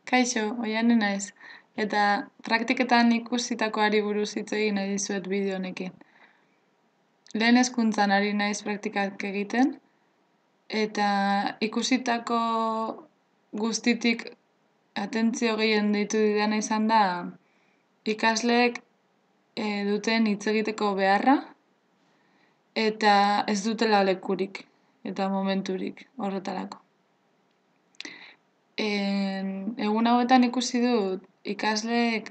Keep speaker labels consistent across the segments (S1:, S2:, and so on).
S1: Kaixo, Oiane naiz, eta praktiketan ikusitakoari buruz hitz egin nahi dizuet bideo honekin. Lehen hezkuntzan ari naiz praktikak egiten, eta ikusitako guztitik atentzio gehien deitu didana izan da ikasleek duten hitz egiteko beharra, eta ez dutela lekurik eta momenturik horretarako. Egun hauetan ikusi dut ikasleek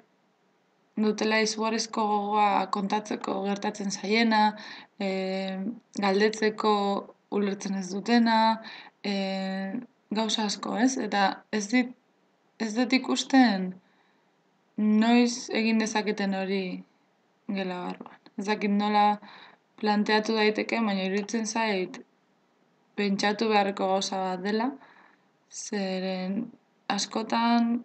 S1: dutela izugarrizko gogoa kontatzeko gertatzen zaiena, galdetzeko ulertzen ez dutena, gauza asko, ez? Eta ez dut ikusten noiz egin dezaketen hori gela barruan. Ez dakit nola planteatu daiteke, baina iruditzen zait pentsatu beharreko gauza bat dela, zeren askotan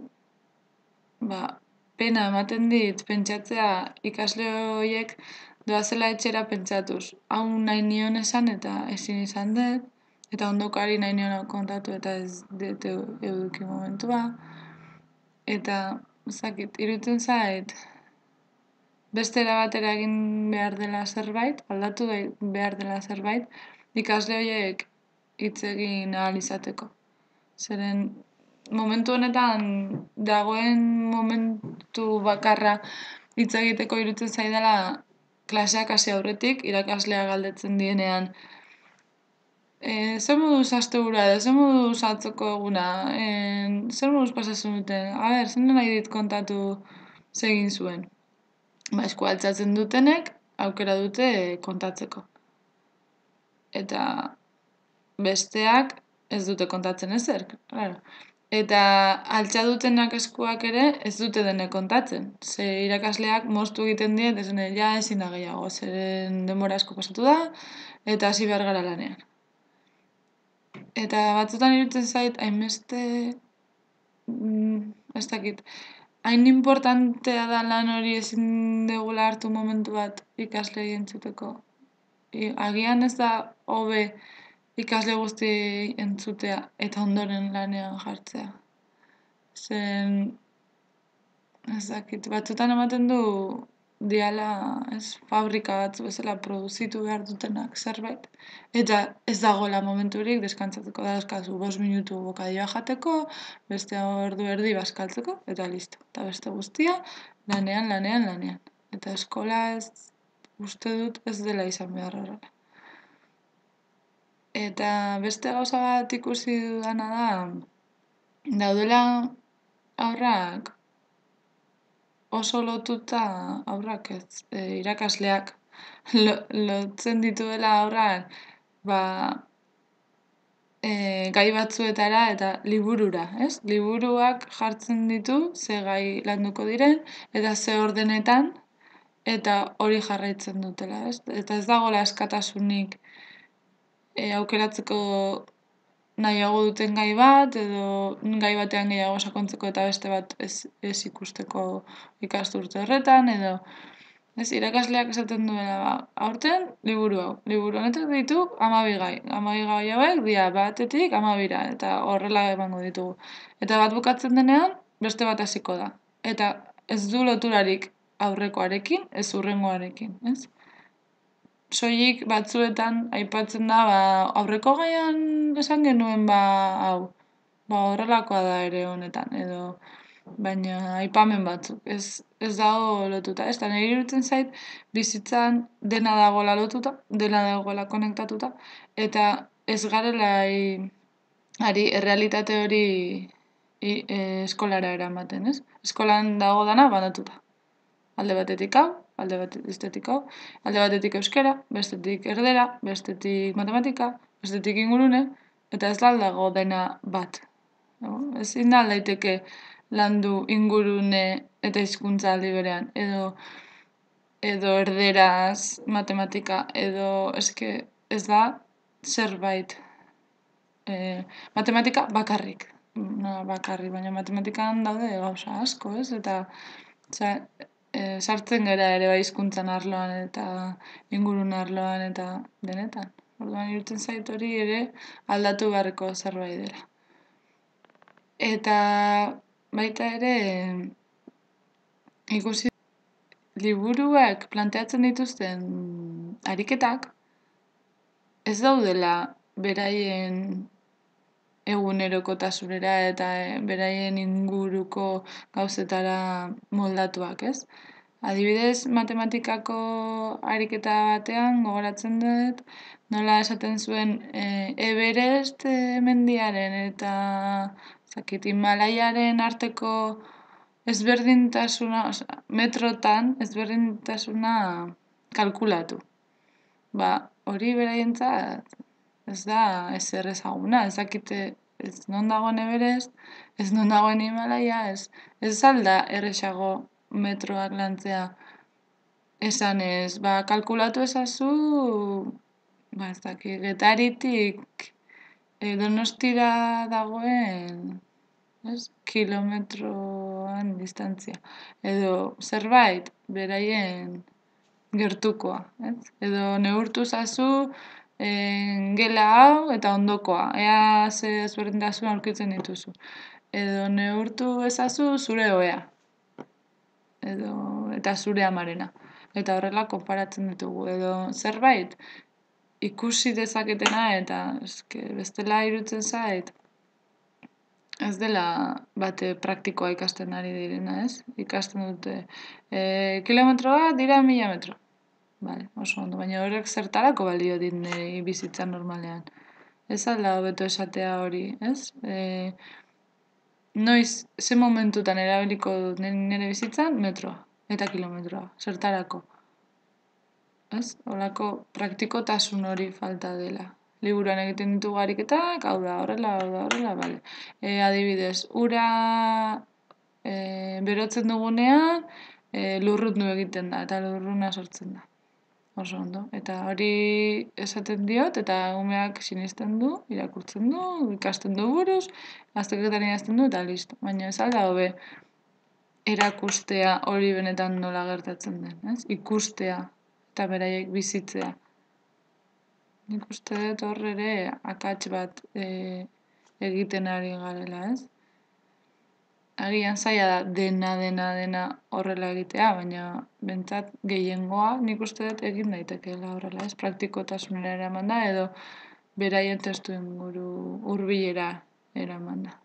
S1: pena ematen dit pentsatzea ikasle horiek doazela etxera pentsatuz. Hau nahi nion esan eta ezin izan dut, eta ondokari nahi nion kontatu eta ez dut eduki momentua. Eta, ezakit, iruditzen zait, beste era batera egin behar dela zerbait, aldatu behar dela zerbait, ikasle horiek hitz egin ahal izateko. Zeren, momentu honetan dagoen momentu bakarra hitz egiteko iruditzen zaidala klaseak hasi aurretik, irakaslea galdetzen dienean zer moduz astebura edo, zer moduz atzoko eguna, zer moduz pasatzen duten, zer nahi dit kontatu zegin zuen. Eskua altzatzen dutenek aukera dute kontatzeko. Eta besteak ez dute kontatzen ezer, claro. Eta altxa dutenak eskuak ere ez dute dene kontatzen. Ze irakasleak moztu egiten die, eta ezin da gehiago, zeren denbora asko pasatu da, eta hasi behar gara lanean. Eta batzutan iruditzen zait, hainbeste, ez dakit, hain importantea da lan hori ezin dugula hartu momentu bat ikasle entzuteko. Agian ez da hobe ikasle guzti entzutea eta ondoren lanean jartzea. Zen, ez dakit, batzutan ematen du diala fabrika batzu bezala produzitu behar dutenak zerbait. Eta ez dagoela momenturik deskantzatzeko da eskazu 5 minutu bokadioa jateko, beste ordu erdi bazkaltzeko, eta listo. Eta beste guztia, lanean. Eta eskola uste dut ez dela izan behar horrela. Eta beste gauza bat ikusi dudana da, daudela haurrak oso lotuta, haurrak ez, irakasleak lotzen dituela haurrak, gai batzuetara eta liburura, ez? Liburuak jartzen ditu, ze gai landuko diren, eta ze ordenetan, eta hori jarraitzen dutela, ez? Eta ez dagoela askatasunik aukeratzeko nahiago duten gai bat, edo gai batean gehiago sakontzeko eta beste bat ez ikusteko ikasturte horretan, edo irakasleak esaten duela, aurten liburu hau. Liburu honetan ditu 12 gai. 12 gai hauek dira batetik 12ra, eta horrela emango ditugu. Eta bat bukatzen denean, beste bat hasiko da. Eta ez du loturarik aurrekoarekin, ez hurrengoarekin, ez? Soilik batzuetan aipatzen da, aurreko gaian esan genuen hau, horrelakoa da ere honetan, edo baina aipamen batzuk, ez dago lotuta, ez da nire iruditzen zait bizitzan dena dagoela lotuta, dena dagoela konektatuta, eta ez garela ari errealitate hori eskolara eramaten, ez? Eskolan dago dana banatuta. Alde batetik hau, alde bestetik hau, alde batetik euskera, bestetik erdera, bestetik matematika, bestetik ingurune, eta ez dago dena bat. Ezin da daiteke landu ingurune eta hizkuntza aldi berean, edo erderaz matematika, edo ez da zerbait. Matematika bakarrik, baina matematikan daude gauza asko, ez? Eta sartzen gara ere bai hizkuntzan arloan eta ingurune arloan eta denetan. Orduan iruditzen zait hori ere aldatu beharreko zerbait dela. Eta baita ere ikusi liburuak planteatzen dituzten ariketak ez daudela beraien egunerokotasunera eta beraien inguruko gauzetara moldatuak, ez? Adibidez, matematikako ariketa batean gogoratzen dut, nola esaten zuen Everest mendiaren eta Himalaiaren arteko ezberdintasuna, metrotan ezberdintasuna kalkulatu. Hori beraientzat ez da ezer ezaguna, ez dakite ez non dagoen Everest, ez non dagoen Himalaia, ez alda erresago metroak lantzea. Esanez, kalkulatu ezazu, ez dakit, Getaritik Donostira dagoen, kilometroan distantzia. Edo zerbait, beraien gertukoa, ez? Edo neurtu zazu gela hau eta ondokoa, ea ze ezberdintasun aurkitzen dituzu. Edo neurtu ezazu zure ohea. Eta zure amarena. Eta horrela konparatzen ditugu. Edo zerbait ikusi dezaketena eta bestela irutzen zait ez dela bate praktikoa ikasten ari direna, ez? Ikasten dute kilometroa dira 1000 metro. Vale, oso ondo, baina horrek zertarako balio dit nire bizitza normalean. Ez alda hobeto esatea hori, ez? Noiz, ze momentutan erabiliko dut nire bizitzan, metroa eta kilometroa, zertarako. Ez? Horako praktikotasun hori falta dela. Liburuan egiten ditugu ariketak, hau da horrela, bale. Adibidez, ura berotzen dugunean, lurrundu egiten da, eta lurruna sortzen da. Oso ondo. Eta hori esaten diot, eta umeak sinisten du, irakurtzen du, ikasten du buruz, azterketan idazten du, eta listo. Baina ez alda hobe erakustea hori benetan nola gertatzen den, ez? Ikustea eta beraiek bizitzea. Nik uste dut hor ere akats bat egiten ari garela, ez? Agian zaila da dena horrela egitea, baina bentsat gehiengoa nik uste dut egin daitekeela horrela, ez? Praktikotasunera eraman da edo beraien testu inguru hurbilera eraman da.